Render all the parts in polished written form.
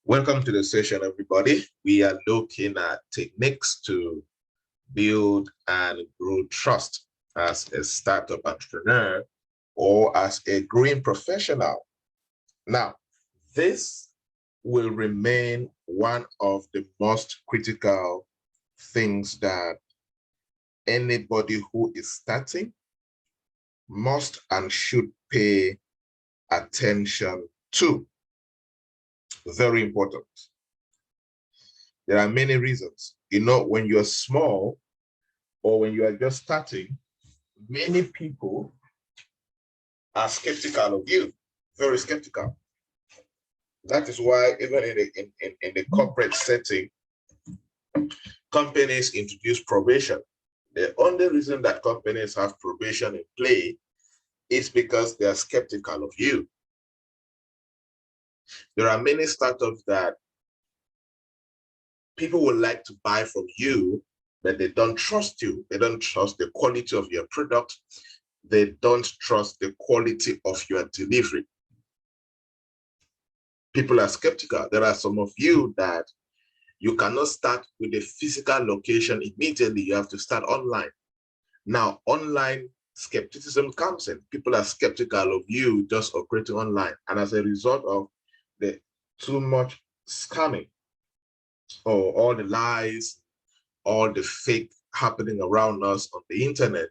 Welcome to the session, everybody. We are looking at techniques to build and grow trust as a startup entrepreneur or as a growing professional. Now, this will remain one of the most critical things that anybody who is starting must and should pay attention to. Very important. There are many reasons. When you're small or when you are just starting, many people are skeptical of you, very skeptical. That is why even in the corporate setting, companies introduce probation. The only reason that companies have probation in play is because they are skeptical of you. There are many startups that people would like to buy from you, but they don't trust you. They don't trust the quality of your product. They don't trust the quality of your delivery. People are skeptical. There are some of you that you cannot start with a physical location immediately. You have to start online. Now, online skepticism comes in. People are skeptical of you just operating online. And as a result of the too much scamming or all the lies, all the fake happening around us on the internet,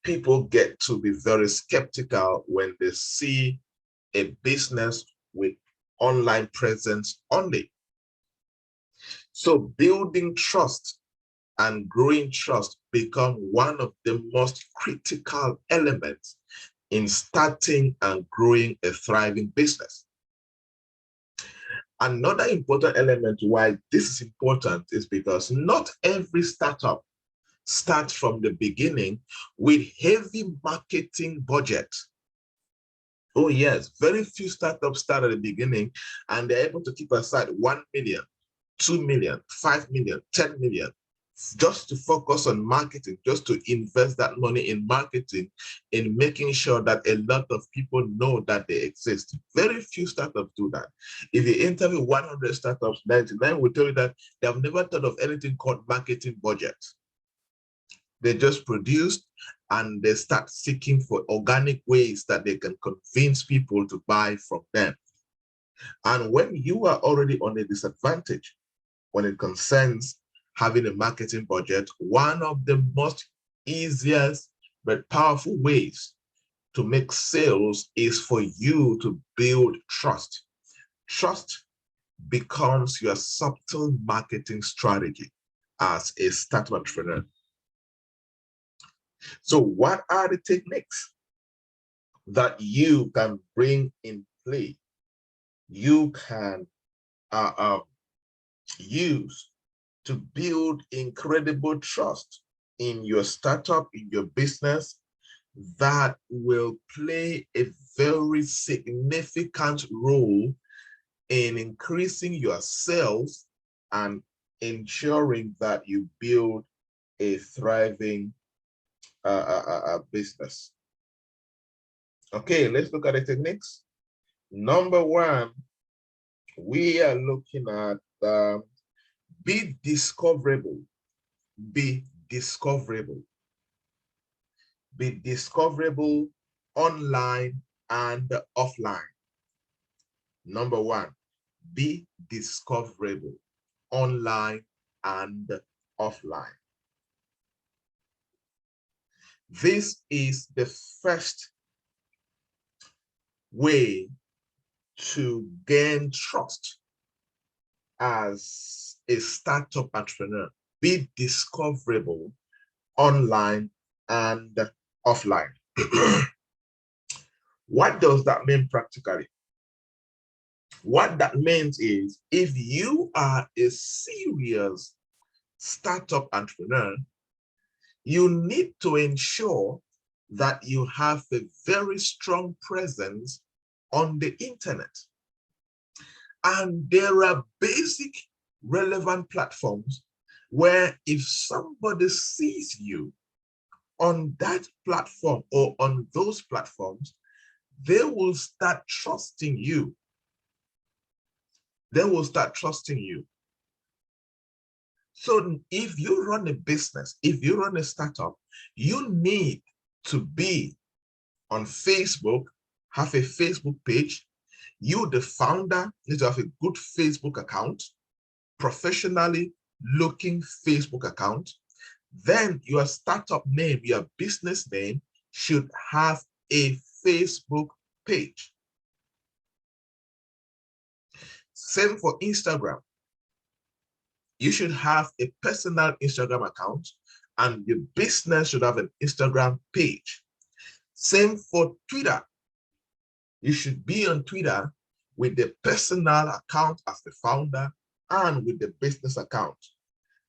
people get to be very skeptical when they see a business with online presence only. So building trust and growing trust become one of the most critical elements in starting and growing a thriving business. Another important element why this is important is because not every startup starts from the beginning with heavy marketing budget. Oh yes, very few startups start at the beginning and they're able to keep aside 1 million, 2 million, 5 million, 10 million, just to focus on marketing, just to invest that money in marketing, in making sure that a lot of people know that they exist. Very few startups do that. If you interview 100 startups, 99 will tell you that they have never thought of anything called marketing budget. They just produce and they start seeking for organic ways that they can convince people to buy from them. And when you are already on a disadvantage, when it concerns having a marketing budget, one of the most easiest but powerful ways to make sales is for you to build trust. Trust becomes your subtle marketing strategy as a startup entrepreneur. So what are the techniques that you can bring in play? You can use to build incredible trust in your startup, in your business, that will play a very significant role in increasing your sales and ensuring that you build a thriving business. Okay, let's look at the techniques. Number one, we are looking at be discoverable. Be discoverable. Be discoverable online and offline. Number one, be discoverable online and offline. This is the first way to gain trust as a startup entrepreneur. Be discoverable online and offline. What does that mean practically? What that means is if you are a serious startup entrepreneur, you need to ensure that you have a very strong presence on the internet. And there are basic relevant platforms where if somebody sees you on that platform or on those platforms, they will start trusting you. They will start trusting you. So if you run a business, if you run a startup, you need to be on Facebook, have a Facebook page. You, the founder, need to have a good Facebook account, professionally looking Facebook account. Then your startup name, your business name should have a Facebook page. Same for Instagram. You should have a personal Instagram account and your business should have an Instagram page. Same for Twitter. You should be on Twitter with the personal account as the founder and with the business account.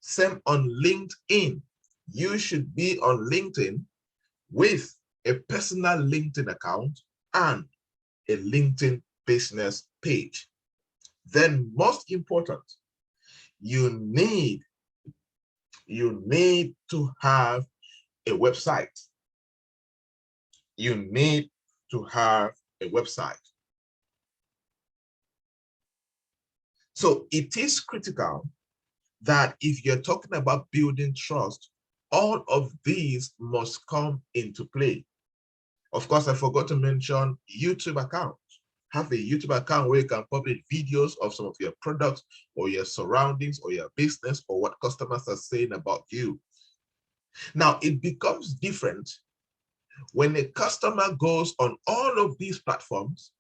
Same on LinkedIn. You should be on LinkedIn with a personal LinkedIn account and a LinkedIn business page. Then most important, you need to have a website. You need to have a website. So it is critical that if you're talking about building trust, all of these must come into play. Of course, I forgot to mention YouTube account. Have a YouTube account where you can publish videos of some of your products or your surroundings or your business or what customers are saying about you. Now, it becomes different when a customer goes on all of these platforms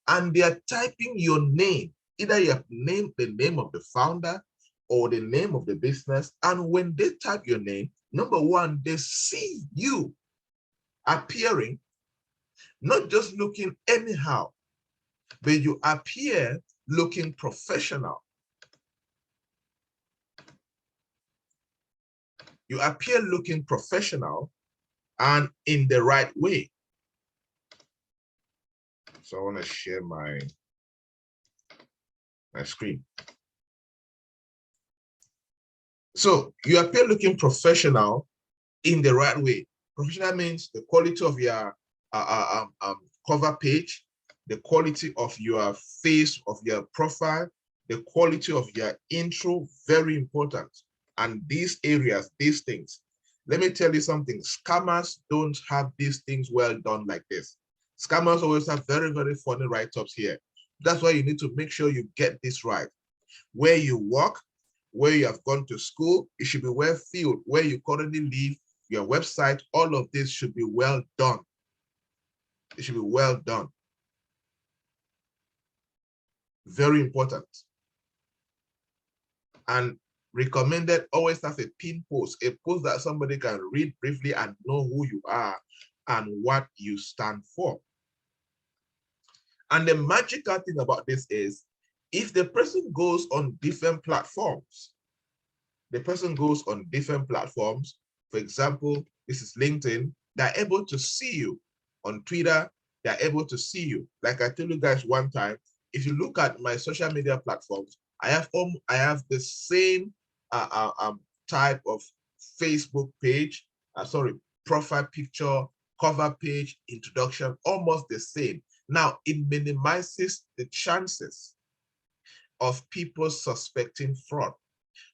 and they are typing your name, either your name, the name of the founder or the name of the business. And when they type your name, number one, they see you appearing, not just looking anyhow, but you appear looking professional. You appear looking professional and in the right way. So I want to share my screen. So you appear looking professional in the right way. Professional means the quality of your cover page, the quality of your face, of your profile, the quality of your intro, very important. And these areas, these things, let me tell you something, scammers don't have these things well done like this. Scammers always have very, very funny write-ups here. That's why you need to make sure you get this right. Where you work, where you have gone to school, it should be well filled. Where you currently live, your website, all of this should be well done. It should be well done. Very important. And recommended, always have a pin post, a post that somebody can read briefly and know who you are and what you stand for. And the magical thing about this is, if the person goes on different platforms, for example, this is LinkedIn, they're able to see you. On Twitter, they're able to see you. Like I told you guys one time, if you look at my social media platforms, I have the same type of Facebook page, profile picture, cover page, introduction, almost the same. Now, it minimizes the chances of people suspecting fraud.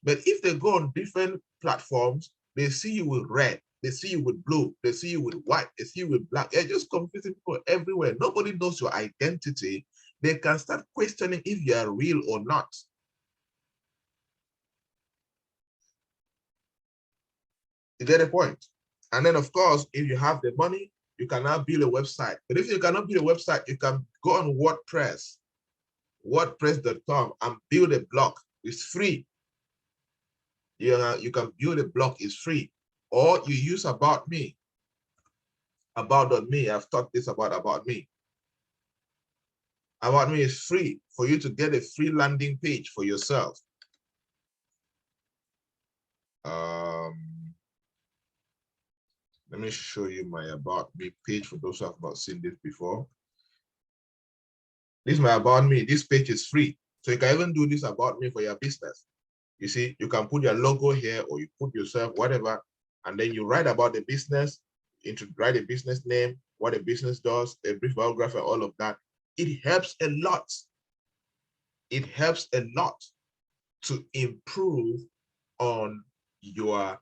But if they go on different platforms, they see you with red, they see you with blue, they see you with white, they see you with black. They're just confusing people everywhere. Nobody knows your identity. They can start questioning if you are real or not. You get the point? And then, of course, if you have the money, you can now build a website. But if you cannot build a website, you can go on WordPress, wordpress.com, and build a blog. It's free. You can build a blog, it's free. Or you use About Me. About.me, I've taught this about me. About Me is free for you to get a free landing page for yourself. Let me show you my About Me page for those who have not seen this before. This is my About Me. This page is free. So you can even do this About Me for your business. You see, you can put your logo here or you put yourself, whatever, and then you write about the business, write a business name, what a business does, a brief biography, all of that. It helps a lot. It helps a lot to improve on your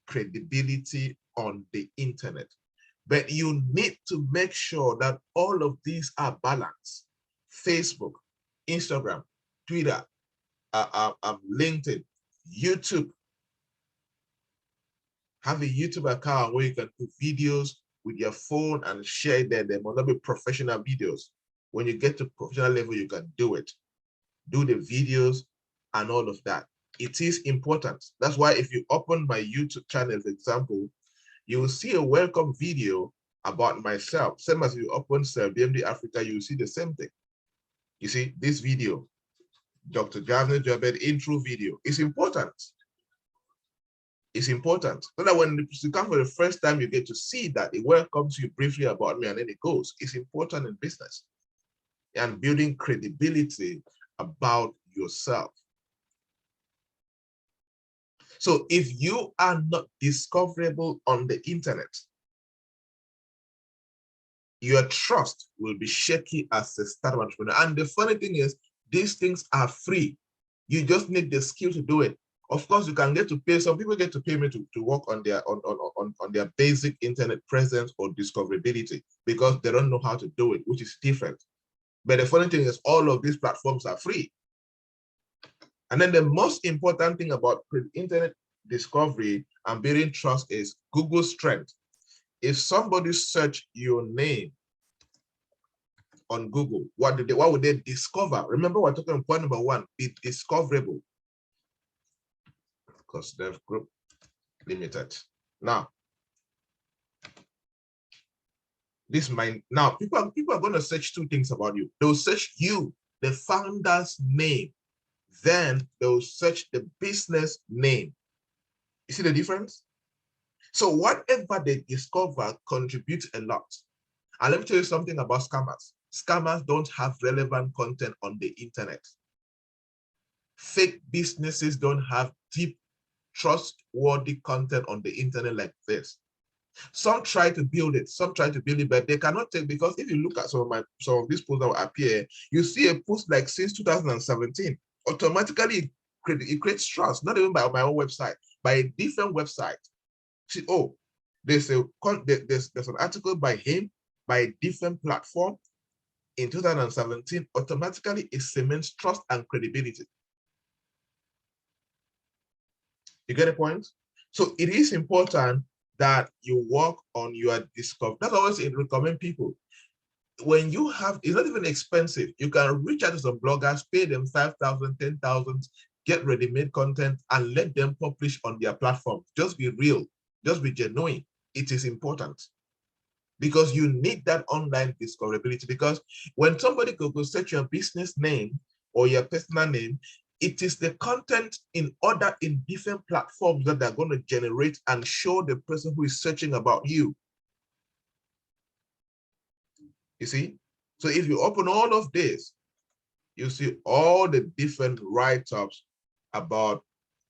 credibility on the internet. But you need to make sure that all of these are balanced. Facebook, Instagram, Twitter, LinkedIn, YouTube. Have a YouTube account where you can do videos with your phone and share them. They must not be professional videos. When you get to professional level, you can do it. Do the videos and all of that. It is important. That's why if you open my YouTube channel, for example, you will see a welcome video about myself. Same as you open BMD Africa, you will see the same thing. You see, this video, Dr. Javnyuy Joybert intro video, is important. It's important. So that when you come for the first time, you get to see that it welcomes you briefly about me and then it goes. It's important in business and building credibility about yourself. So if you are not discoverable on the internet, your trust will be shaky as a startup entrepreneur. And the funny thing is, these things are free. You just need the skill to do it. Of course, you can get to pay. Some people get to pay me to work on their basic internet presence or discoverability because they don't know how to do it, which is different. But the funny thing is, all of these platforms are free. And then the most important thing about internet discovery and building trust is Google's strength. If somebody search your name on Google, what would they discover? Remember, we're talking point number one, be discoverable. Because Dev Group Limited. Now, people are going to search two things about you. They'll search you, the founder's name. Then they'll search the business name. You see the difference? So whatever they discover contributes a lot. And let me tell you something about scammers. Scammers don't have relevant content on the internet. Fake businesses don't have deep, trustworthy content on the internet like this. Some try to build it, but they cannot take, because if you look at some of these posts that will appear, you see a post like since 2017, automatically it creates trust, not even by my own website, by a different website. See, oh, there's an article by him by a different platform in 2017, automatically it cements trust and credibility. You get the point? So it is important that you work on your discovery. That's always I recommend people. When you have, it's not even expensive. You can reach out to some bloggers, pay them 5,000, 10,000, get ready-made content and let them publish on their platform. Just be real, just be genuine. It is important because you need that online discoverability, because when somebody goes search your business name or your personal name, it is the content in different platforms that they're going to generate and show the person who is searching about you. You see? So if you open all of this, you see all the different write-ups about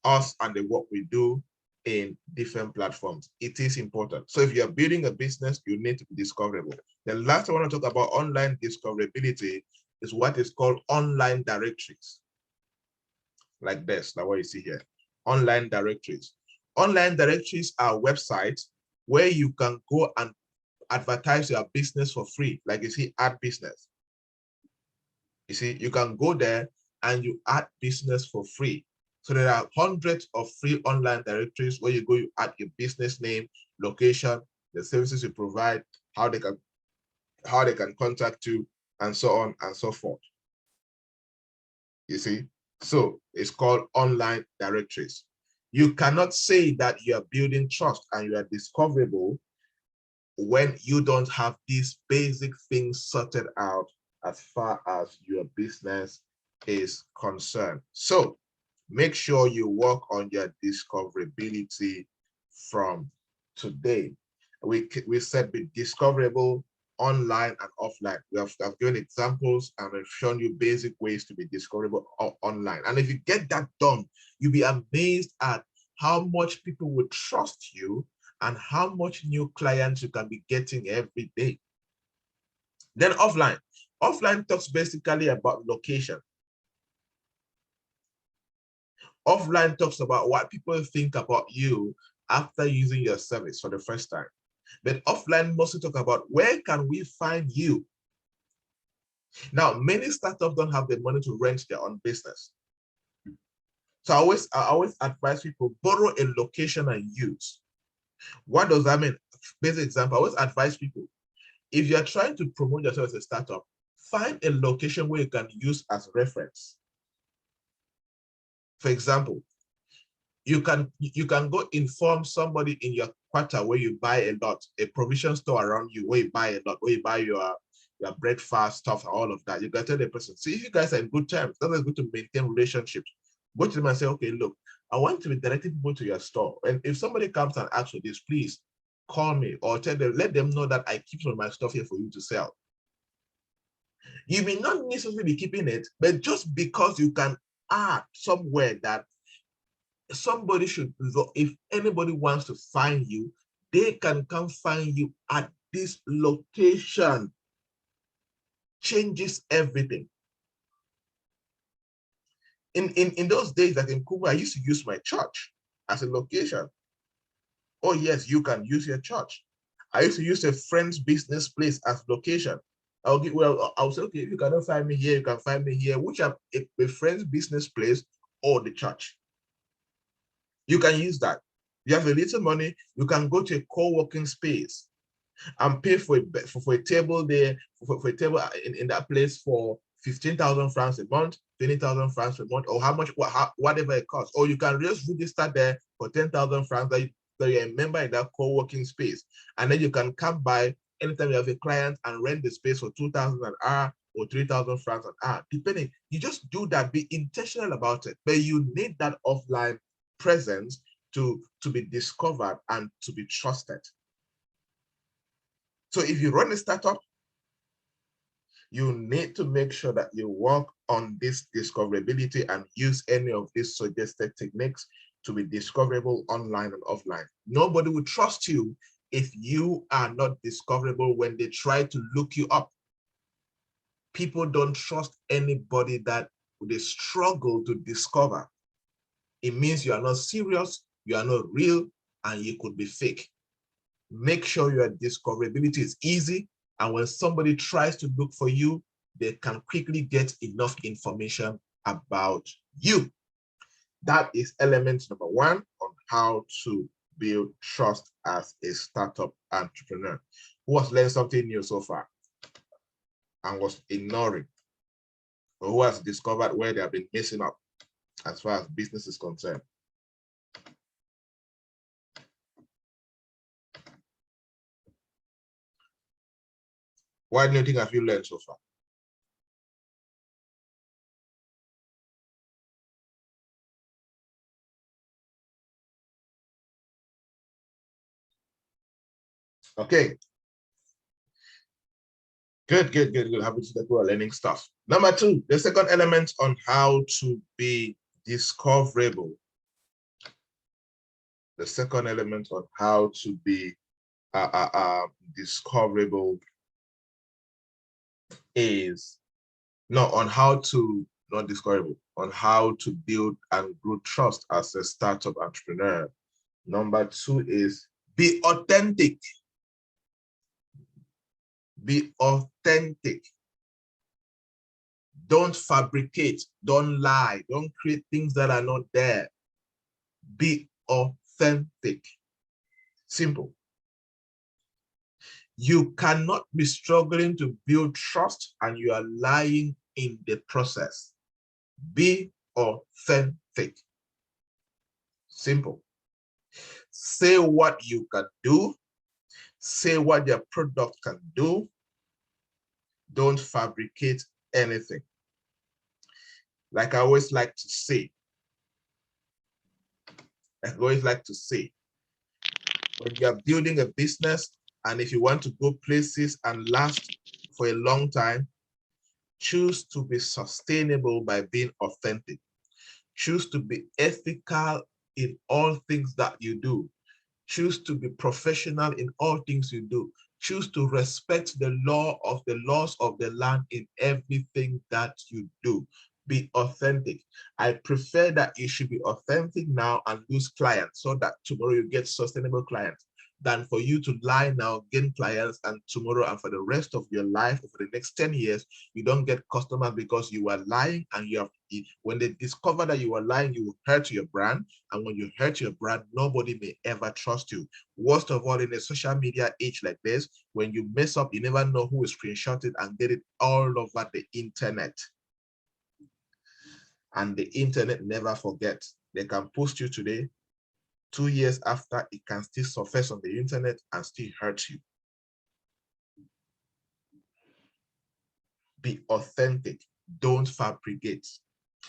us and the work we do in different platforms. It is important. So if you're building a business, you need to be discoverable. The last I want to talk about online discoverability is what is called online directories. Like this, like what you see here. Online directories. Online directories are websites where you can go and advertise your business for free. Like you see, add business. You see, you can go there and you add business for free. So there are hundreds of free online directories where you go, you add your business name, location, the services you provide, how they can contact you, and so on and so forth. You see, so it's called online directories. You cannot say that you are building trust and you are discoverable when you don't have these basic things sorted out as far as your business is concerned. So make sure you work on your discoverability from today. We said be discoverable online and offline. I've given examples and I've shown you basic ways to be discoverable online. And if you get that done, you'll be amazed at how much people will trust you and how much new clients you can be getting every day. Then offline. Offline talks basically about location. Offline talks about what people think about you after using your service for the first time. But offline mostly talk about where can we find you? Now, many startups don't have the money to rent their own business. So I always advise people borrow a location and use. What does that mean? Basic example, I always advise people, if you're trying to promote yourself as a startup, find a location where you can use as reference. For example, you can go inform somebody in your quarter where you buy a lot, a provision store around you where you buy a lot, where you buy your breakfast stuff and all of that. You can tell the person, see if you guys are in good terms, that's good to maintain relationships. Go to them and say, okay, look, I want to be directing people to your store. And if somebody comes and asks for this, please call me or tell them, let them know that I keep some of my stuff here for you to sell. You may not necessarily be keeping it, but just because you can add somewhere that somebody should, if anybody wants to find you, they can come find you at this location. Changes everything. In those days, like in Cuba, I used to use my church as a location. Oh yes, you can use your church. I used to use a friend's business place as location. I'll say, okay, if you cannot find me here, you can find me here, which are a friend's business place or the church. You can use that. You have a little money, you can go to a co-working space and pay for a table there, for a table in that place for 15,000 francs a month, 20,000 francs a month, or whatever it costs. Or you can just register there for 10,000 francs that you're a member in that co-working space. And then you can come by anytime you have a client and rent the space for 2,000 an hour or 3,000 francs an hour, depending. You just do that, be intentional about it. But you need that offline presence to be discovered and to be trusted. So if you run a startup, you need to make sure that you work on this discoverability and use any of these suggested techniques to be discoverable online and offline. Nobody will trust you if you are not discoverable when they try to look you up. People don't trust anybody that they struggle to discover. It means you are not serious, you are not real, and you could be fake. Make sure your discoverability is easy, and when somebody tries to look for you, they can quickly get enough information about you. That is element number one on how to build trust as a startup entrepreneur. Who has learned something new so far and was ignoring, or who has discovered where they have been messing up as far as business is concerned? What new thing have you learned so far? Okay. Good. Happy to see that we are learning stuff. Number two, the second element on how to be discoverable. The second element on how to be discoverable is on how to not discoverable, on how to build and grow trust as a startup entrepreneur. Number two is be authentic. Be authentic. Don't fabricate, don't lie, don't create things that are not there. Be authentic. Simple. You cannot be struggling to build trust and you are lying in the process. Be authentic. Simple. Say what you can do. Say what your product can do. Don't fabricate anything. Like I always like to say, when you are building a business and if you want to go places and last for a long time, choose to be sustainable by being authentic. Choose to be ethical in all things that you do. Choose to be professional in all things you do. Choose to respect the laws of the land in everything that you do. Be authentic. I prefer that you should be authentic now and lose clients so that tomorrow you get sustainable clients than for you to lie now, gain clients, and tomorrow and for the rest of your life, or for the next 10 years, you don't get customers because you are lying. And you have, when they discover that you are lying, you will hurt your brand. And when you hurt your brand, nobody may ever trust you. Worst of all, in a social media age like this, when you mess up, you never know who will screenshot it and get it all over the internet. And the internet never forgets. They can post you today, 2 years after, it can still surface on the internet and still hurt you. Be authentic. Don't fabricate.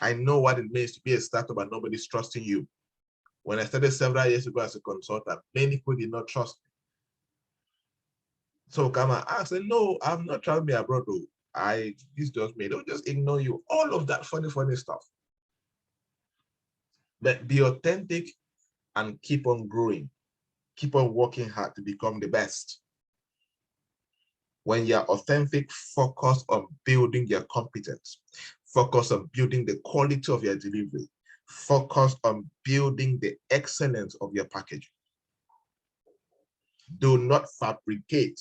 I know what it means to be a startup and nobody's trusting you. When I started several years ago as a consultant, many people did not trust me. So come and ask, no, I'm not traveling abroad. This just me. They'll just ignore you. All of that funny stuff. But be authentic and keep on growing. Keep on working hard to become the best. When you're authentic, focus on building your competence. Focus on building the quality of your delivery. Focus on building the excellence of your packaging. Do not fabricate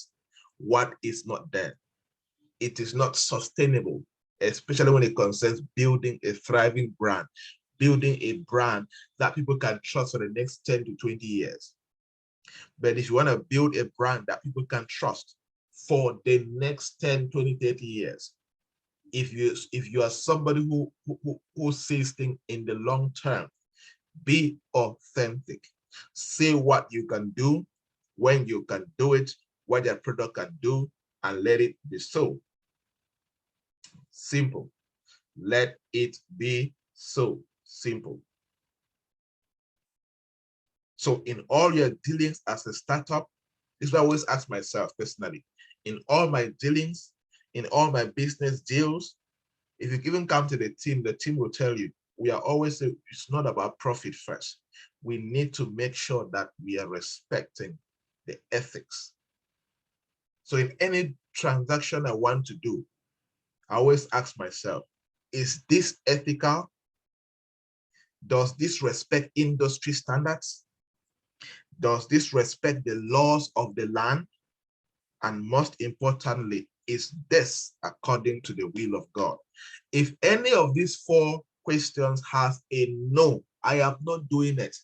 what is not there. It is not sustainable, especially when it concerns building a thriving brand, building a brand that people can trust for the next 10 to 20 years. But if you want to build a brand that people can trust for the next 10, 20, 30 years, if you are somebody who sees things in the long term, be authentic. Say what you can do, when you can do it, what your product can do, and let it be so. Simple. Let it be so simple. So in all your dealings as a startup, this is what I always ask myself personally. In all my dealings, in all my business deals, if you even come to the team will tell you, we are always saying it's not about profit first. We need to make sure that we are respecting the ethics. So in any transaction I want to do, I always ask myself, is this ethical? Does this respect industry standards? Does this respect the laws of the land? And most importantly, is this according to the will of God? If any of these 4 questions has a no, I am not doing it.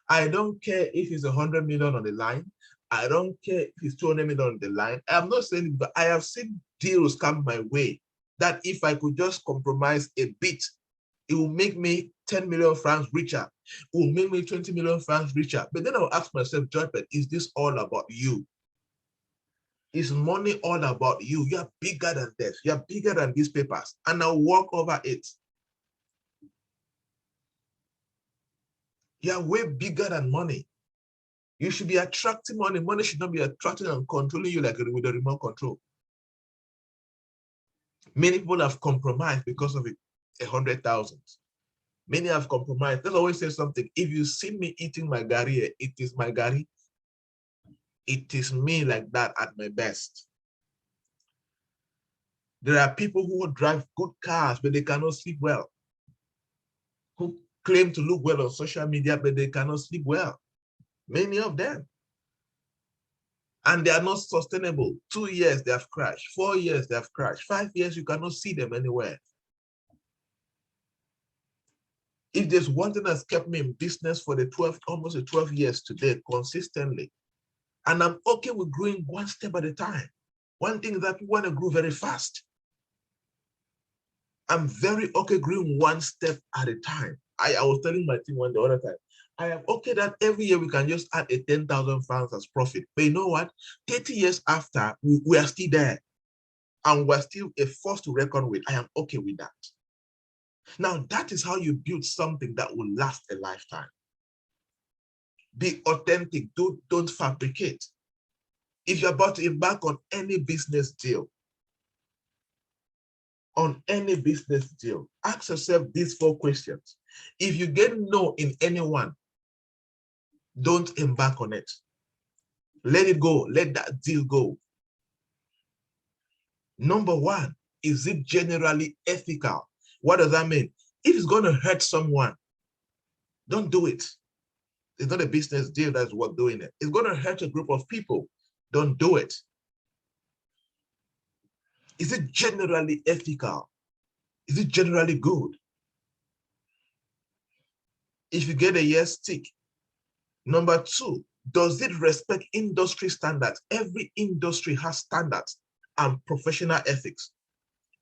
I don't care if it's 100 million on the line. I don't care if it's 200 million on the line. I'm not saying it, but I have seen deals come my way that if I could just compromise a bit, it will make me 10 million francs richer. It will make me 20 million francs richer. But then I'll ask myself, Joybert, is this all about you? Is money all about you? You're bigger than this. You're bigger than these papers. And I'll walk over it. You're way bigger than money. You should be attracting money. Money should not be attracting and controlling you like with a remote control. Many people have compromised because of it, 100,000. Many have compromised. Let's always say something. If you see me eating my gari, it is my gari. It is me like that at my best. There are people who drive good cars, but they cannot sleep well. Who claim to look well on social media, but they cannot sleep well. Many of them. And they are not sustainable. 2 years, they have crashed. 4 years, they have crashed. 5 years, you cannot see them anywhere. If there's one thing that's kept me in business for the almost 12 years today, consistently, and I'm okay with growing one step at a time. One thing is that people want to grow very fast. I'm very okay growing one step at a time. I was telling my team the other time, I am okay that every year we can just add a 10,000 francs as profit. But you know what? 30 years after, we are still there. And we're still a force to reckon with. I am okay with that. Now, that is how you build something that will last a lifetime. Be authentic. Don't fabricate. If you're about to embark on any business deal, ask yourself these 4 questions. If you get no in any one, don't embark on it. Let it go. Let that deal go. Number 1, is it generally ethical? What does that mean? If it's going to hurt someone, don't do it. It's not a business deal that's worth doing it. It's going to hurt a group of people. Don't do it. Is it generally ethical? Is it generally good? If you get a yes, tick. Number two, does it respect industry standards? Every industry has standards and professional ethics.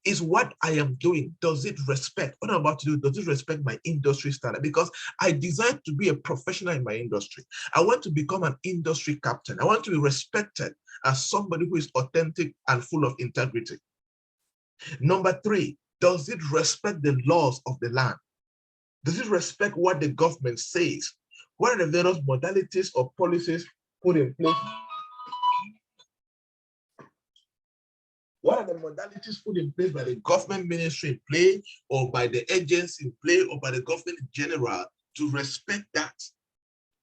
Is what I am doing, does it respect what I'm about to do? Does it respect my industry standard? Because I desire to be a professional in my industry. I want to become an industry captain. I want to be respected as somebody who is authentic and full of integrity. Number three, does it respect the laws of the land? Does it respect what the government says? What are the various modalities or policies put in place? What are the modalities put in place by the government ministry in play, or by the agency in play, or by the government in general to respect that?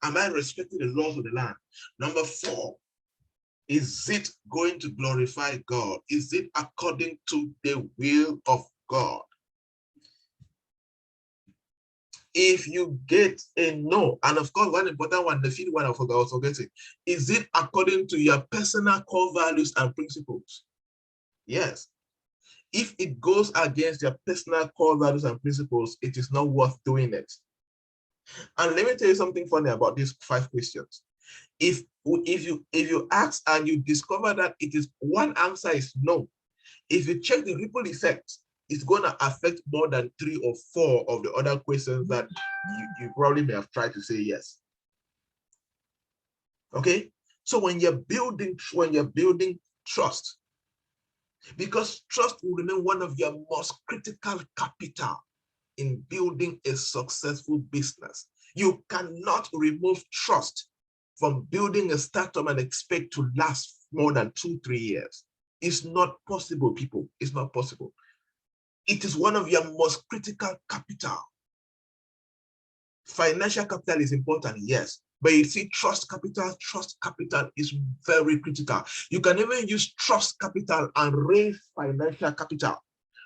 Am I respecting the laws of the land? Number four, is it going to glorify God? Is it according to the will of God? If you get a no, and of course, one important one, the fifth one I was forgetting, is it according to your personal core values and principles? Yes. If it goes against your personal core values and principles, it is not worth doing it. And let me tell you something funny about these 5 questions. If you ask and you discover that it is one answer is no, if you check the ripple effect, it's going to affect more than 3 or 4 of the other questions that you probably may have tried to say yes. Okay, so when you're building trust, because trust will remain one of your most critical capital in building a successful business. You cannot remove trust from building a startup and expect to last more than 2-3 years. It's not possible, people. It's not possible. It is one of your most critical capital. Financial capital is important, yes. But you see, trust capital is very critical. You can even use trust capital and raise financial capital,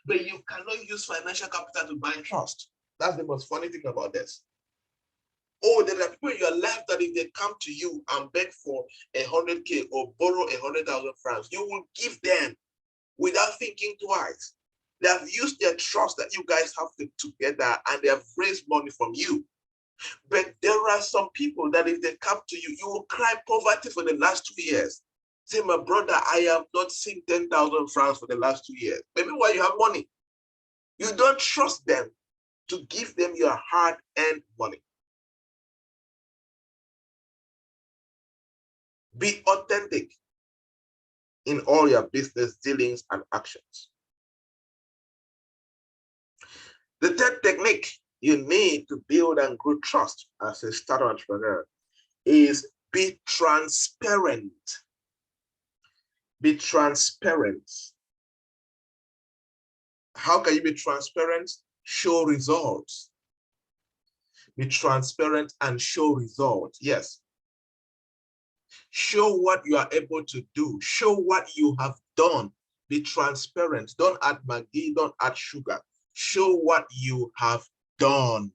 but you cannot use financial capital to buy trust. That's the most funny thing about this. Oh, there are people in your life that if they come to you and beg for 100K or borrow 100,000 francs, you will give them without thinking twice. They have used their trust that you guys have together, and they have raised money from you. But there are some people that if they come to you, you will cry poverty for the last 2 years. Say, my brother, I have not seen 10,000 francs for the last 2 years. Maybe why you have money. You don't trust them to give them your hard-earned money. Be authentic in all your business dealings and actions. The third technique you need to build and grow trust as a startup entrepreneur is be transparent. Be transparent. How can you be transparent? Show results. Be transparent and show results. Yes. Show what you are able to do. Show what you have done. Be transparent. Don't add Maggi, don't add sugar. Show what you have done.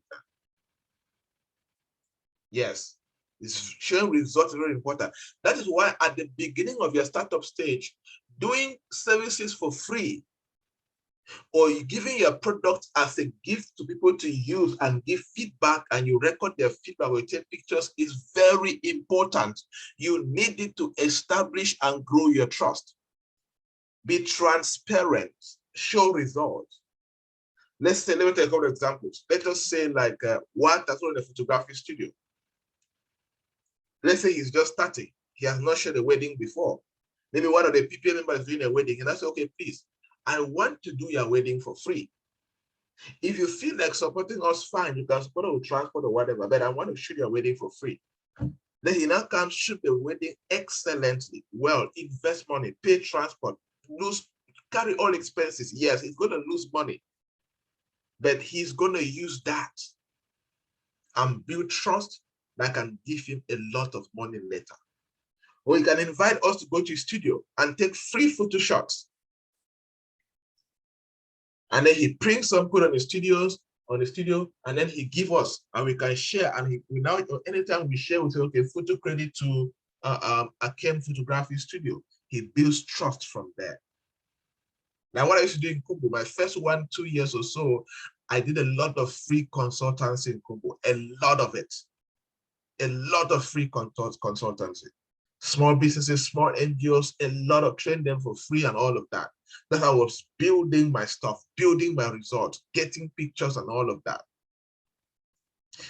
Yes, showing results is very important. That is why at the beginning of your startup stage, doing services for free or giving your product as a gift to people to use and give feedback, and you record their feedback or take pictures, is very important. You need it to establish and grow your trust. Be transparent, show results. Let's say, let me take a couple of examples. Let us say like what that's in a photography studio. Let's say he's just starting. He has not shared a wedding before. Maybe one of the PPA members is doing a wedding, and I say, okay, please, I want to do your wedding for free. If you feel like supporting us, fine, you can support us with transport or whatever, but I want to shoot your wedding for free. Then he now comes, shoot the wedding excellently, well, invest money, pay transport, carry all expenses. Yes, he's going to lose money, but he's going to use that and build trust that can give him a lot of money later. Or he can invite us to go to his studio and take free photo shots. And then he prints some, put on the studio, and then he give us, and we can share. And we now, anytime we share, we say, okay, photo credit to Akem Photography Studio. He builds trust from there. Now, what I used to do in Kumbu, my first 1-2 years or so, I did a lot of free consultancy in Kumbu, a lot of it, a lot of free consultancy. Small businesses, small NGOs, a lot of train them for free and all of that. That I was building my stuff, building my results, getting pictures and all of that.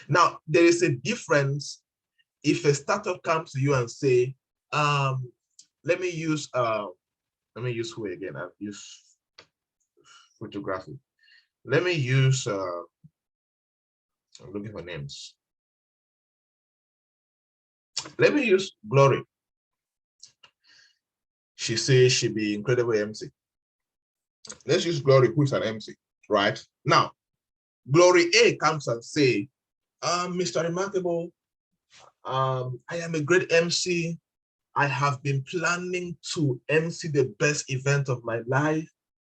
Now, there is a difference if a startup comes to you and say, let me use who again? I've used photography. Let me use, I'm looking for names. Let me use Glory. She says she'll be incredible MC. Let's use Glory, who is an MC, right? Now, Glory A comes and say, Mr. Remarkable, I am a great MC. I have been planning to MC the best event of my life.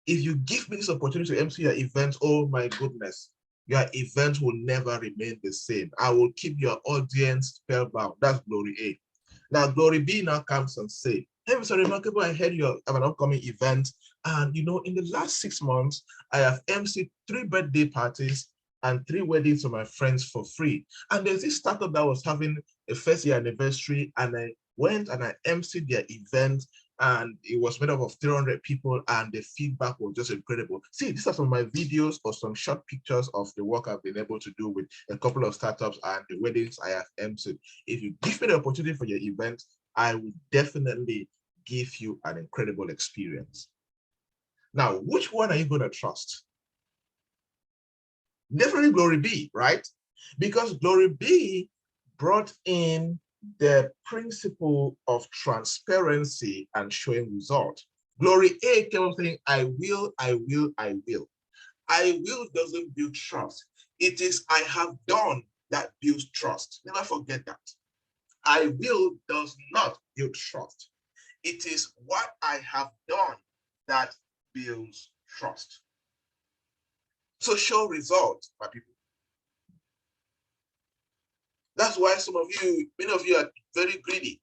If you give me this opportunity to MC your event, oh my goodness, your event will never remain the same. I will keep your audience spellbound. That's Glory A. Now, Glory B now comes and say, hey, Mr. Remarkable, I heard you have an upcoming event. And, you know, in the last 6 months, I have MC'd 3 birthday parties and 3 weddings for my friends for free. And there's this startup that was having a first year anniversary, and I went and I MC'd their event, and it was made up of 300 people, and the feedback was just incredible. See, these are some of my videos or some short pictures of the work I've been able to do with a couple of startups and the weddings I have MC'd. If you give me the opportunity for your event, I will definitely give you an incredible experience. Now, which one are you going to trust? Definitely Glory B, right? Because Glory B brought in the principle of transparency and showing results. Glory A kept saying, I will, I will, I will. I will doesn't build trust. It is I have done that builds trust. Never forget that. I will does not build trust. It is what I have done that builds trust. So show results, my people. That's why many of you are very greedy.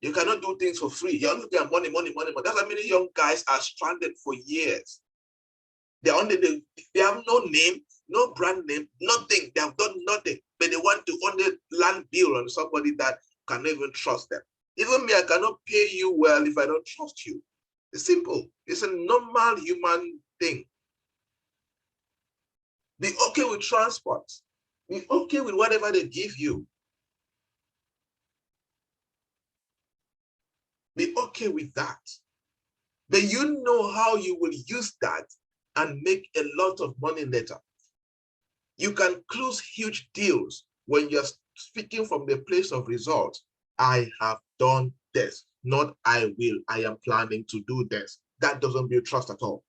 You cannot do things for free. You're looking at money, money, money, money. That's why many young guys are stranded for years. They have no name, no brand name, nothing. They have done nothing, but they want to only land bill on somebody that can even trust them. Even me, I cannot pay you well if I don't trust you. It's simple. It's a normal human thing. Be okay with transport. Be okay with whatever they give you. Be okay with that. But you know how you will use that and make a lot of money later. You can close huge deals when you're speaking from the place of results. I have done this, not I will. I am planning to do this. That doesn't build trust at all.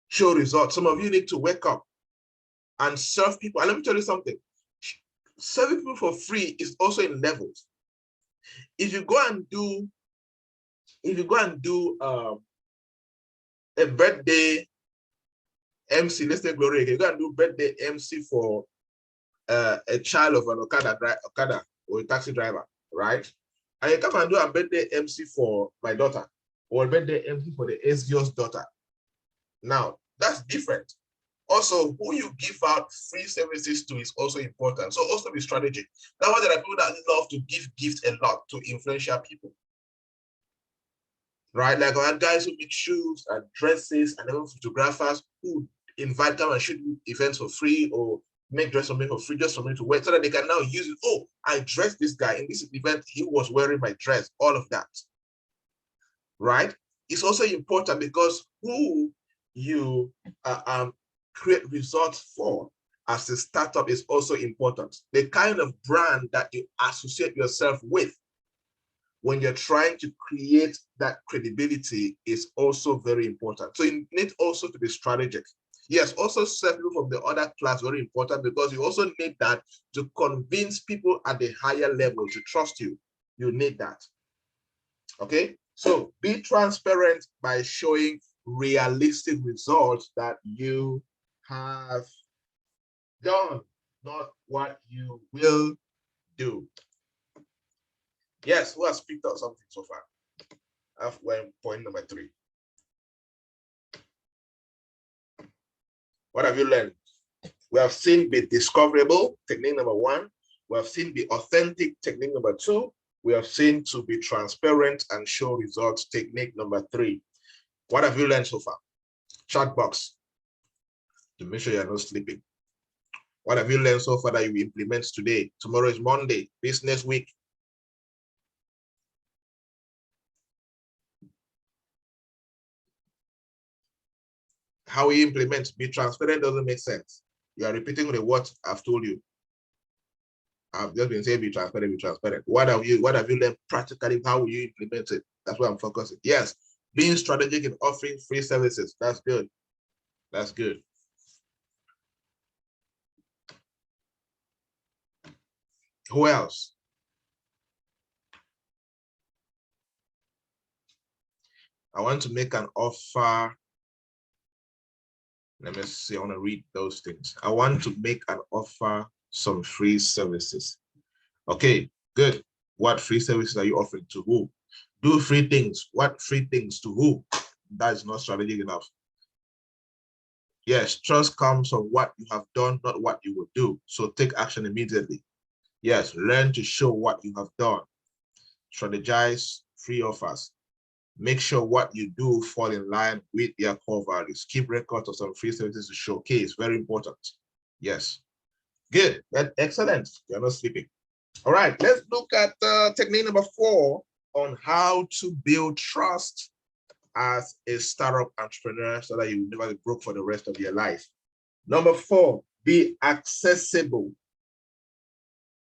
Show results. Some of you need to wake up and serve people. And let me tell you something. Serving people for free is also in levels. If you go and do a birthday MC, let's say Glory again, you go and do birthday MC for a child of an Okada or a taxi driver, right? And you come and do a birthday MC for my daughter or a birthday MC for the SGO's daughter. Now, that's different. Also, who you give out free services to is also important. So also be strategic. That's why there are people that love to give gifts a lot to influential people. Right? Like our guys who make shoes and dresses and even photographers who invite them and shoot events for free or make dress for me for free just for me to wear so that they can now use it. Oh, I dressed this guy in this event. He was wearing my dress, all of that. Right? It's also important because who you create results for as a startup is also important. The kind of brand that you associate yourself with when you're trying to create that credibility is also very important. So you need also to be strategic. Yes, also serve people from the other class, very important, because you also need that to convince people at the higher level to trust you. You need that. Okay, so be transparent by showing realistic results that you have done, not what you will do. Yes, who has picked up something so far? I've went point number 3. What have you learned? We have seen be discoverable, technique number 1. We have seen be authentic, technique number 2. We have seen to be transparent and show results, technique number 3. What have you learned so far? Chat box to make sure you're not sleeping. What have you learned so far that you implement today? Tomorrow is Monday, business week. How we implement, be transparent doesn't make sense. You are repeating the words I've told you. I've just been saying be transparent, be transparent. What have you learned practically? How will you implement it? That's what I'm focusing. Yes, being strategic in offering free services. That's good. That's good. Who else? I want to make an offer. Let me see. I want to read those things. I want to make an offer some free services. Okay, good. What free services are you offering to who? Do free things. What free things to who? That is not strategic enough. Yes, trust comes from what you have done, not what you will do. So take action immediately. Yes, learn to show what you have done. Strategize free offers. Make sure what you do fall in line with their core values. Keep records of some free services to showcase. Very important. Yes. Good. Excellent. You're not sleeping. All right. Let's look at technique number 4 on how to build trust as a startup entrepreneur so that you never be broke for the rest of your life. Number 4, be accessible.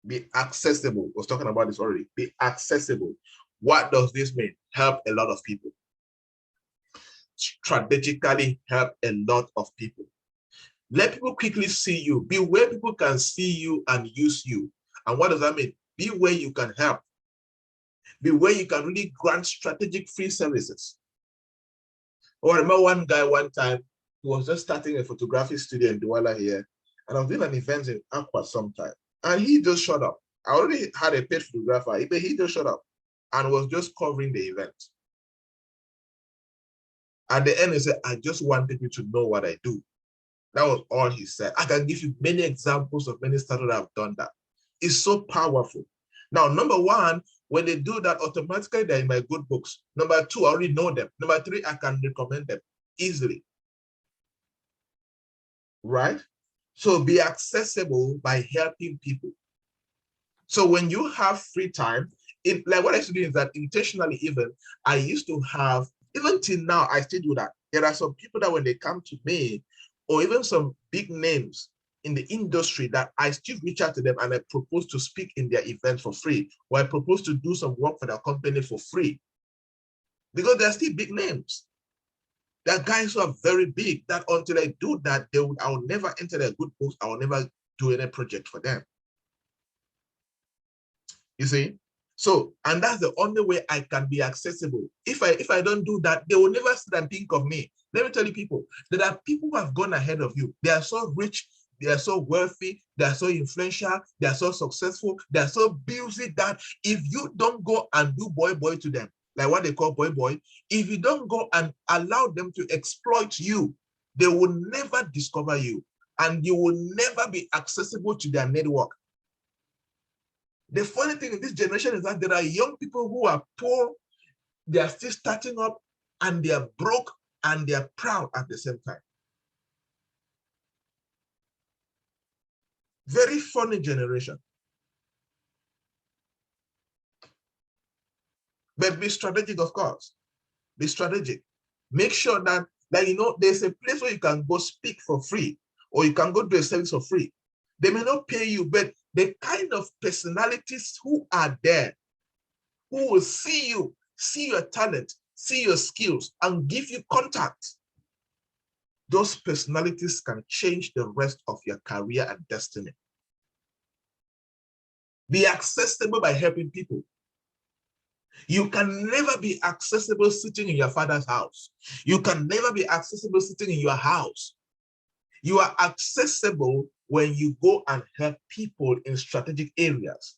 Be accessible. I was talking about this already. Be accessible. What does this mean? Help a lot of people. Strategically help a lot of people. Let people quickly see you. Be where people can see you and use you. And what does that mean? Be where you can help. Be where you can really grant strategic free services. Oh, I remember one guy one time, he was just starting a photography studio in Douala here. And I was doing an event in Aqua sometime. And he just showed up. I already had a paid photographer, but he just showed up and was just covering the event. At the end, he said, I just wanted you to know what I do. That was all he said. I can give you many examples of many startups that have done that. It's so powerful. Now, number 1, when they do that, automatically they're in my good books. Number 2, I already know them. Number 3, I can recommend them easily. Right? So be accessible by helping people. So when you have free time, like what I used to do is that intentionally even, I used to have, even till now, I still do that. There are some people that when they come to me, or even some big names in the industry, that I still reach out to them and I propose to speak in their event for free, or I propose to do some work for their company for free. Because they're still big names. There are guys who are very big that until I do that, I will never enter their good books. I will never do any project for them. You see? So, and that's the only way I can be accessible. If I don't do that, they will never sit and think of me. Let me tell you, people, there are people who have gone ahead of you. They are so rich, they are so wealthy, they are so influential, they are so successful, they are so busy that if you don't go and do boy to them, like what they call boy, if you don't go and allow them to exploit you, they will never discover you, and you will never be accessible to their network. The funny thing in this generation is that there are young people who are poor, they are still starting up, and they are broke, and they are proud at the same time. Very funny generation. But be strategic, of course. Be strategic. Make sure that you know, there's a place where you can go speak for free, or you can go do a service for free. They may not pay you, but the kind of personalities who are there, who will see you, see your talent, see your skills, and give you contact. Those personalities can change the rest of your career and destiny. Be accessible by helping people. You can never be accessible sitting in your father's house. You can never be accessible sitting in your house. You are accessible when you go and help people in strategic areas,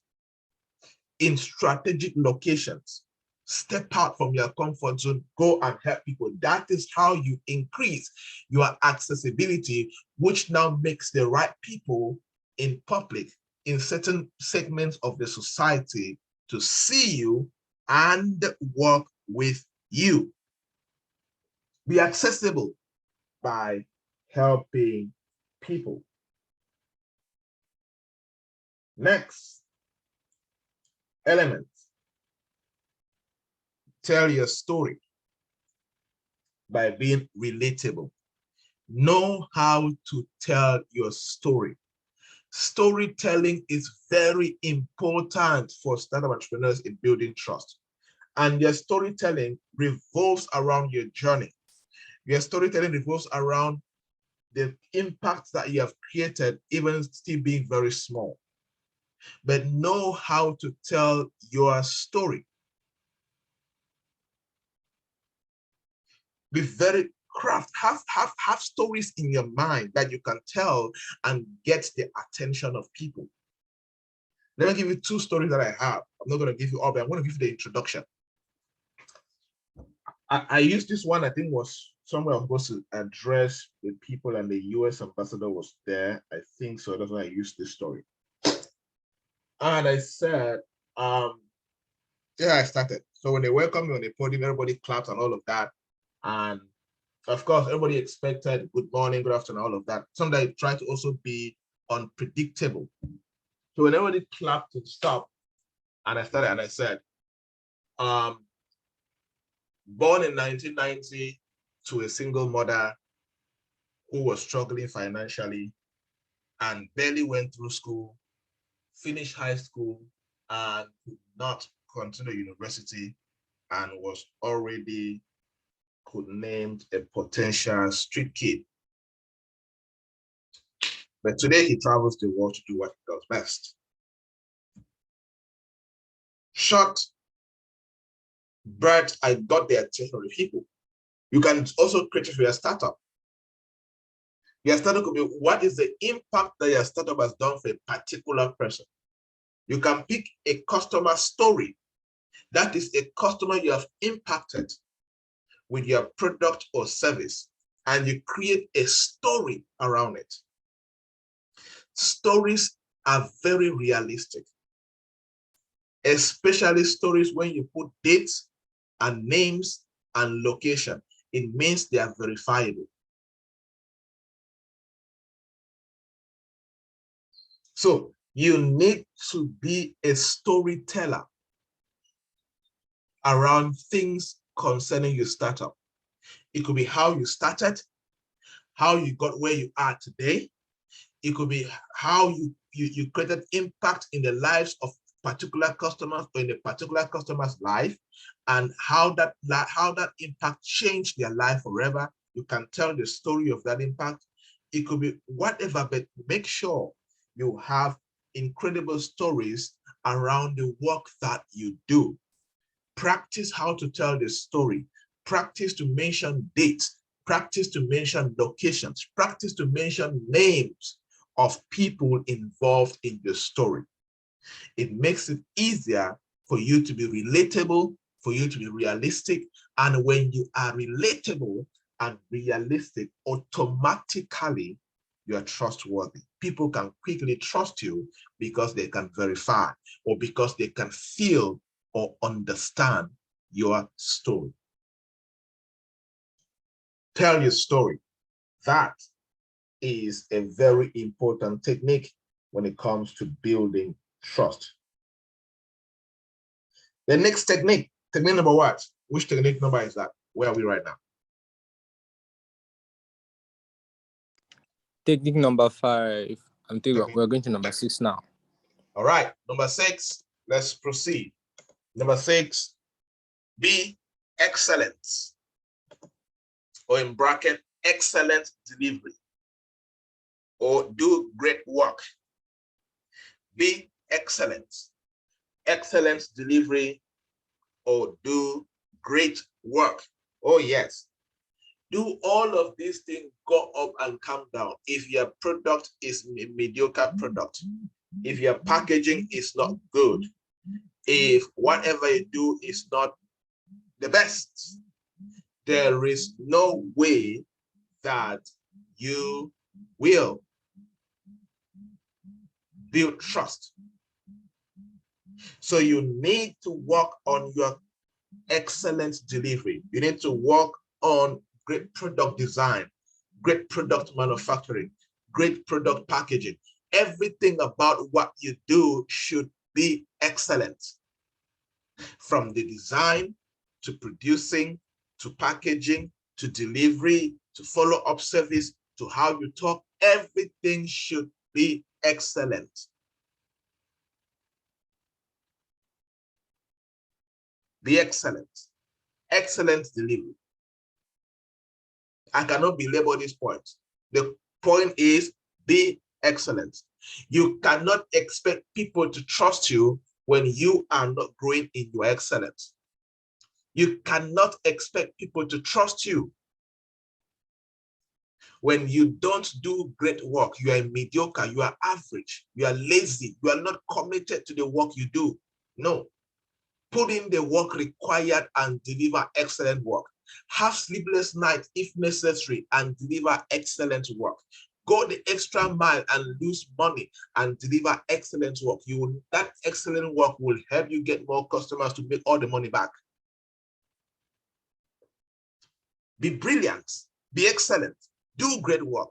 in strategic locations. Step out from your comfort zone, go and help people. That is how you increase your accessibility, which now makes the right people in public, in certain segments of the society, to see you and work with you. Be accessible by helping people. Next element, tell your story by being relatable. Know how to tell your story. Storytelling is very important for startup entrepreneurs in building trust. And your storytelling revolves around your journey. Your storytelling revolves around the impact that you have created, even still being very small. But know how to tell your story. Be very have stories in your mind that you can tell and get the attention of people. Let me give you two stories that I have. I'm not going to give you all, but I'm going to give you the introduction. I used this one, I think was somewhere I was supposed to address with people, and the US ambassador was there. I think so. That's why I used this story. And I said, yeah, I started. So when they welcomed me on the podium, everybody clapped and all of that. And of course, everybody expected good morning, good afternoon, all of that. Sometimes I try to also be unpredictable. So when everybody clapped and stopped, and I started and I said, born in 1990 to a single mother who was struggling financially and barely went through school, finished high school, and could not continue university, and was already named a potential street kid. But today he travels the world to do what he does best. Short, but I got the attention of the people. You can also create it for your startup. Your startup could be, what is the impact that your startup has done for a particular person? You can pick a customer story. That is a customer you have impacted with your product or service, and you create a story around it. Stories are very realistic, especially stories when you put dates and names and location. It means they are verifiable. So you need to be a storyteller around things concerning your startup. It could be how you started, how you got where you are today. It could be how you created impact in the lives of particular customers or in a particular customer's life, and how that impact changed their life forever. You can tell the story of that impact. It could be whatever, but make sure you have incredible stories around the work that you do. Practice how to tell the story. Practice to mention dates. Practice to mention locations. Practice to mention names of people involved in the story. It makes it easier for you to be relatable, for you to be realistic. And when you are relatable and realistic, automatically you are trustworthy. People can quickly trust you because they can verify, or because they can feel or understand your story. Tell your story. That is a very important technique when it comes to building trust. The next technique number what? Which technique number is that? Where are we right now? Technique number 5. I'm thinking we're going to number 6 now. All right, number 6, let's proceed. Number 6, be excellent, or in bracket, excellent delivery, or do great work. Be excellent. Excellent delivery or do great work. Oh, yes. Do all of these things go up and come down if your product is a mediocre product, if your packaging is not good, if whatever you do is not the best, there is no way that you will build trust. So you need to work on your excellent delivery. You need to work on great product design, great product manufacturing, great product packaging. Everything about what you do should be excellent. From the design to producing, to packaging, to delivery, to follow-up service, to how you talk, everything should be excellent. Be excellent. Excellent delivery. I cannot belabor this point. The point is be excellent. You cannot expect people to trust you when you are not growing in your excellence. You cannot expect people to trust you when you don't do great work. You are mediocre, you are average, you are lazy, you are not committed to the work you do. No. Put in the work required and deliver excellent work. Have sleepless nights if necessary and deliver excellent work. Go the extra mile and lose money and deliver excellent work. That excellent work will help you get more customers to make all the money back. Be brilliant, be excellent, do great work.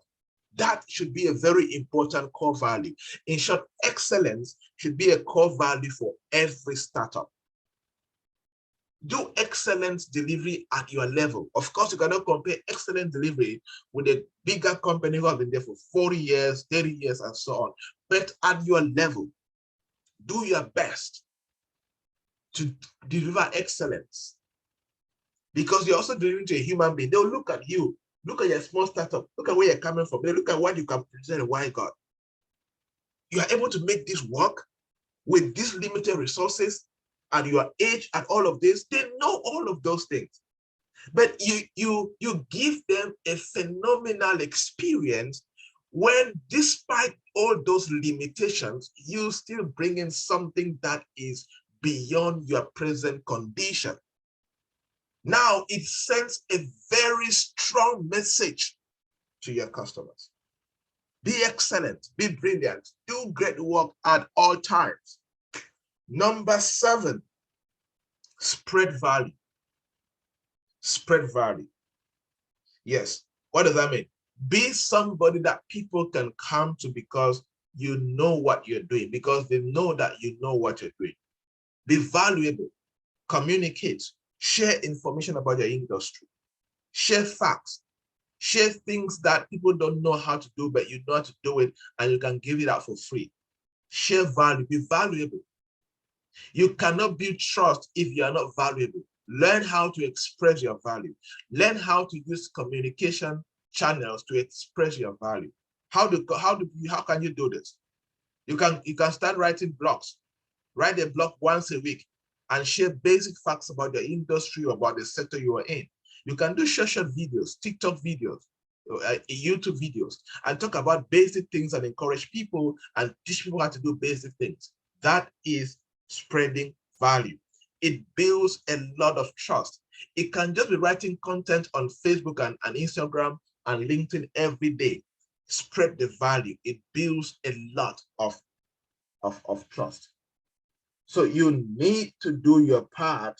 That should be a very important core value. In short, excellence should be a core value for every startup. Do excellent delivery at your level. Of course, you cannot compare excellent delivery with a bigger company who have been there for 40 years, 30 years, and so on. But at your level, do your best to deliver excellence. Because you're also delivering to a human being. They'll look at you, look at your small startup, look at where you're coming from. They look at what you can present and why God. You are able to make this work with these limited resources at your age and all of this. They know all of those things. But you give them a phenomenal experience when, despite all those limitations, you still bring in something that is beyond your present condition. Now it sends a very strong message to your customers. Be excellent, be brilliant, do great work at all times. Number 7, spread value. Spread value. Yes, what does that mean? Be somebody that people can come to because you know what you're doing, because they know that you know what you're doing. Be valuable, communicate, share information about your industry, share facts, share things that people don't know how to do, but you know how to do it and you can give it out for free. Share value, be valuable. You cannot build trust if you are not valuable. Learn how to express your value. Learn how to use communication channels to express your value. How can you do this? You can start writing blogs. Write a blog once a week and share basic facts about your industry or about the sector you are in. You can do short videos, TikTok videos, YouTube videos, and talk about basic things and encourage people and teach people how to do basic things. That is spreading value. It builds a lot of trust. It can just be writing content on Facebook and Instagram and LinkedIn every day. Spread the value. It builds a lot of trust. So you need to do your part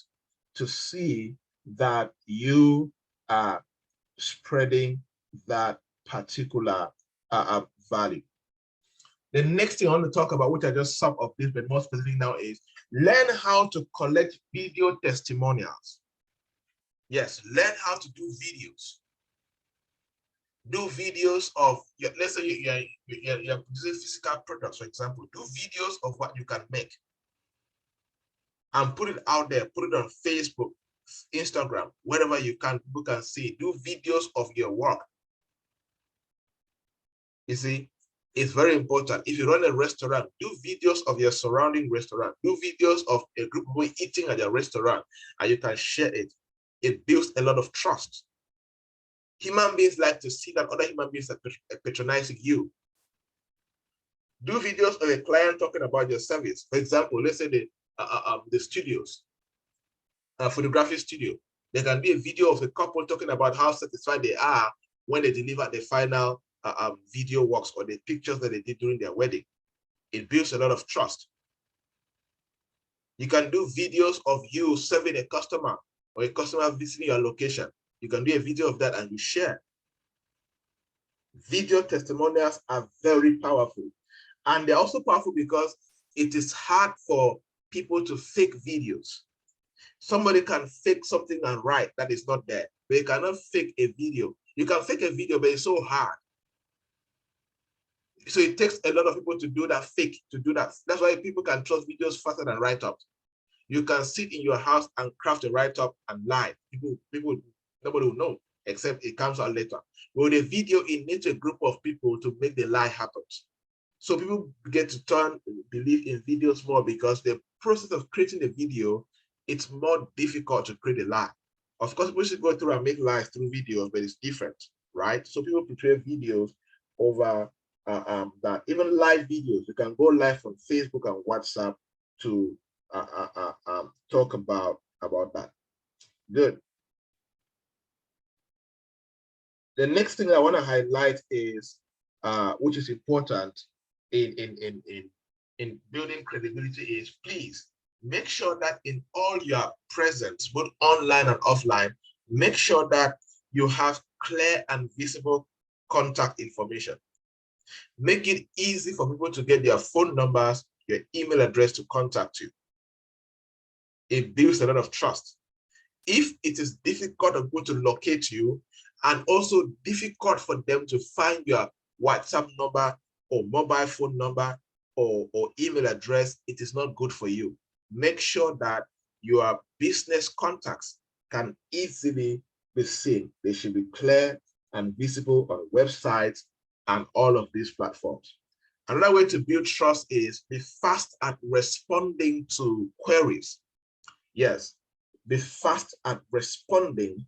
to see that you are spreading that particular value. The next thing I want to talk about, which I just sum up this, but more specific now, is learn how to collect video testimonials. Yes, learn how to do videos. Do videos of, let's say you're producing physical products, for example. Do videos of what you can make and put it out there. Put it on Facebook, Instagram, wherever you can, people can see. Do videos of your work. You see, It's very important. If you run a restaurant, do videos of your surrounding restaurant. Do videos of a group of people eating at your restaurant, and you can share it. It builds a lot of trust. Human beings like to see that other human beings are patronizing you. Do videos of a client talking about your service. For example, let's say the studios, photography studio. There can be a video of a couple talking about how satisfied they are when they deliver the final video works or the pictures that they did during their wedding. It builds a lot of trust. You can do videos of you serving a customer or a customer visiting your location. You can do a video of that and you share. Video testimonials are very powerful. And they're also powerful because it is hard for people to fake videos. Somebody can fake something and write that is not there. They cannot fake a video. You can fake a video, but it's so hard. So it takes a lot of people to do that fake, to do that. That's why people can trust videos faster than write-ups. You can sit in your house and craft a write-up and lie. Nobody will know, except it comes out later. But with a video, it needs a group of people to make the lie happen. So people get to believe in videos more because the process of creating a video, it's more difficult to create a lie. Of course, we should go through and make lies through videos, but it's different, right? So people prefer videos over that. Even live videos, you can go live on Facebook and WhatsApp to talk about that. Good. The next thing I want to highlight is, which is important in building credibility, is please make sure that in all your presence, both online and offline, make sure that you have clear and visible contact information. Make it easy for people to get their phone numbers, your email address to contact you. It builds a lot of trust. If it is difficult for people to locate you and also difficult for them to find your WhatsApp number or mobile phone number or email address, it is not good for you. Make sure that your business contacts can easily be seen. They should be clear and visible on websites and all of these platforms. Another way to build trust is be fast at responding to queries. Yes, be fast at responding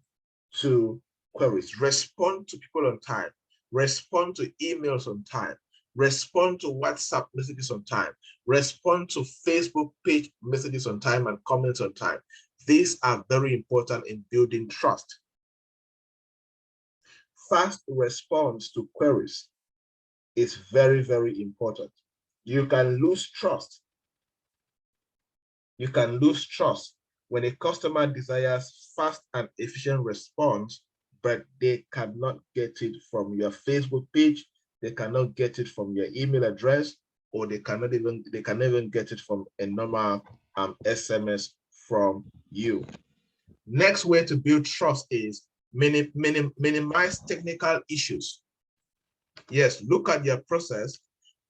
to queries. Respond to people on time. Respond to emails on time. Respond to WhatsApp messages on time. Respond to Facebook page messages on time and comments on time. These are very important in building trust. Fast response to queries is very, very important. You can lose trust. You can lose trust when a customer desires fast and efficient response, but they cannot get it from your Facebook page, they cannot get it from your email address, or they cannot even get it from a normal SMS from you. Next way to build trust is minimize technical issues. Yes, look at your process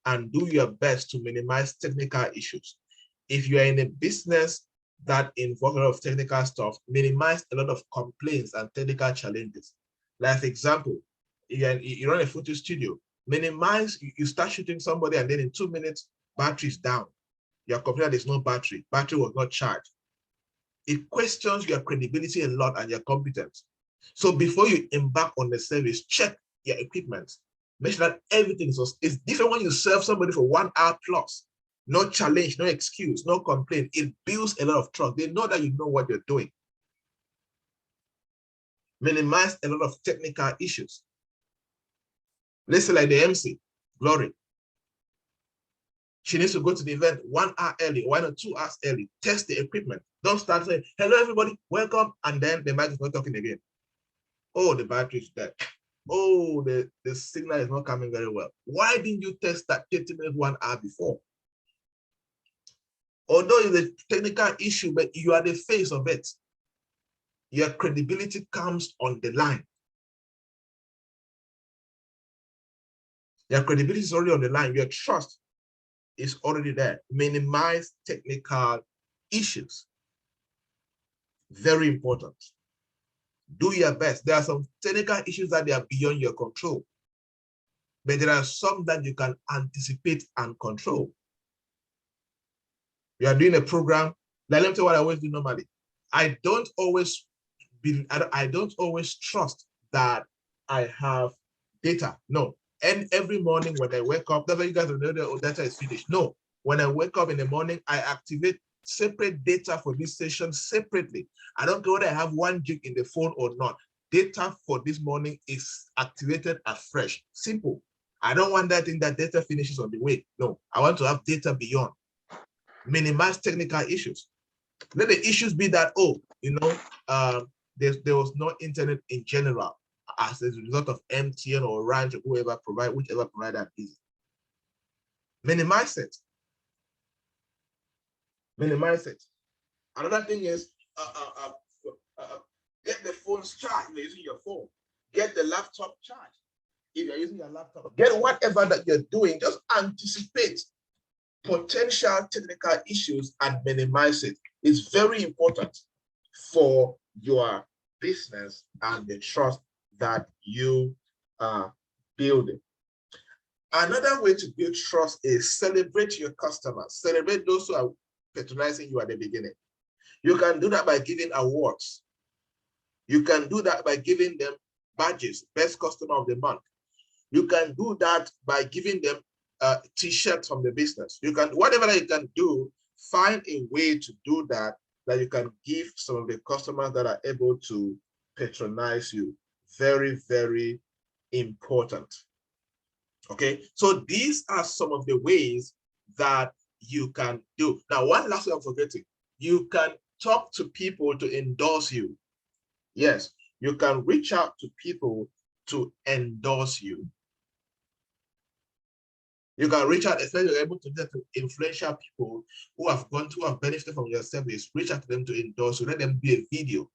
and do your best to minimize technical issues. If you are in a business that involves a lot of technical stuff, minimize a lot of complaints and technical challenges. Like, for example, you run a photo studio, minimize, you start shooting somebody and then in 2 minutes, battery's down. Your computer, there's no battery was not charged. It questions your credibility a lot and your competence. So before you embark on the service, check your equipment. Make sure that everything is different when you serve somebody for 1 hour plus. No challenge, no excuse, no complaint. It builds a lot of trust. They know that you know what you're doing. Minimize a lot of technical issues. Let's say like the MC, Glory. She needs to go to the event 1 hour early, 1 or 2 hours early. Test the equipment. Don't start saying, hello, everybody, welcome. And then the mic is not talking again. Oh, the battery is dead. Oh, the signal is not coming very well. Why didn't you test that 30 minutes, 1 hour before? Although it's a technical issue, but you are the face of it. Your credibility comes on the line. Your credibility is already on the line. Your trust is already there. Minimize technical issues. Very important. Do your best. There are some technical issues that they are beyond your control. but there are some that you can anticipate and control. You are doing a program, like let me tell you what I always do normally. I don't always trust that I have data. No. And every morning when I wake up, that's why you guys know the data is finished. No. When I wake up in the morning, I activate separate data for this session separately. I don't care whether I have 1 gig in the phone or not. Data for this morning is activated afresh. Simple. I don't want that thing that data finishes on the way. No, I want to have data beyond. Minimize technical issues. Let the issues be that, there was no internet in general as a result of MTN or Ranch or whichever provider is. Minimize it. Minimize it. Another thing is get the phones charged if you're using your phone. Get the laptop charged if you're using your laptop. Get whatever that you're doing. Just anticipate potential technical issues and minimize it. It's very important for your business and the trust that you are building. Another way to build trust is celebrate your customers. Celebrate those who are patronizing you at the beginning. You can do that by giving awards. You can do that by giving them badges, best customer of the month. You can do that by giving them t-shirts from the business. You can, whatever that you can do, find a way to do that, that you can give some of the customers that are able to patronize you. Very, very important. Okay, so these are some of the ways that you can do. Now, one last thing I'm forgetting, you can talk to people to endorse you. Yes, you can reach out to people to endorse you. You can reach out, especially you're able to get to influential people who have benefited from your service. Reach out to them to endorse you. Let them be a video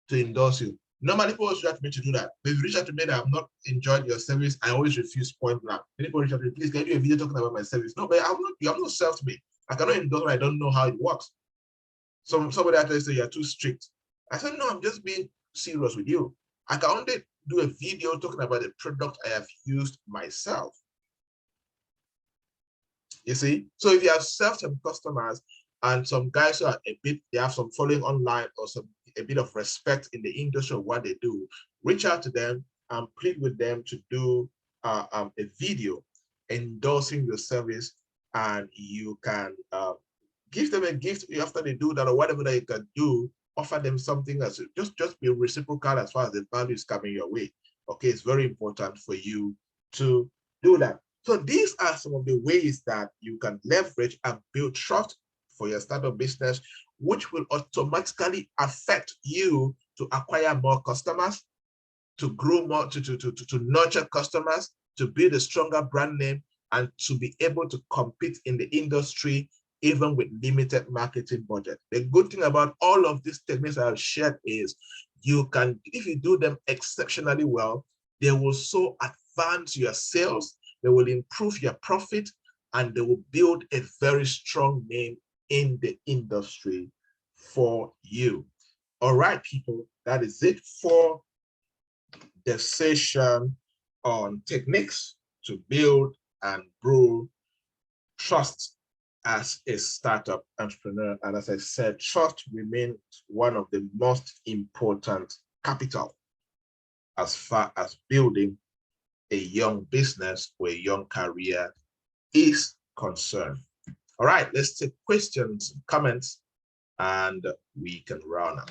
to endorse you. Normally, people reach out to me to do that. But if you reach out to me that I have not enjoyed your service, I always refuse point blank. People reach out to me, please, can you do a video talking about my service? No, but you have not served me. I cannot endorse when I don't know how it works. Somebody actually say you're too strict. I said, no, I'm just being serious with you. I can only do a video talking about the product I have used myself. You see, so if you have served some customers and some guys who are they have some following online or a bit of respect in the industry of what they do, reach out to them and plead with them to do a video endorsing your service, and you can give them a gift after they do that, or whatever that you can do. Offer them something that's just be reciprocal as far as the value is coming your way. Okay, it's very important for you to do that. So these are some of the ways that you can leverage and build trust for your startup business, which will automatically affect you to acquire more customers, to grow more, to nurture customers, to build a stronger brand name, and to be able to compete in the industry even with limited marketing budget. The good thing about all of these techniques I have shared is you can, if you do them exceptionally well, they will so advance your sales, they will improve your profit, and they will build a very strong name in the industry for you. All right, people, that is it for the session on techniques to build and grow trust as a startup entrepreneur. And as I said, trust remains one of the most important capital as far as building a young business or a young career is concerned. All right, let's take questions, comments, and we can round up.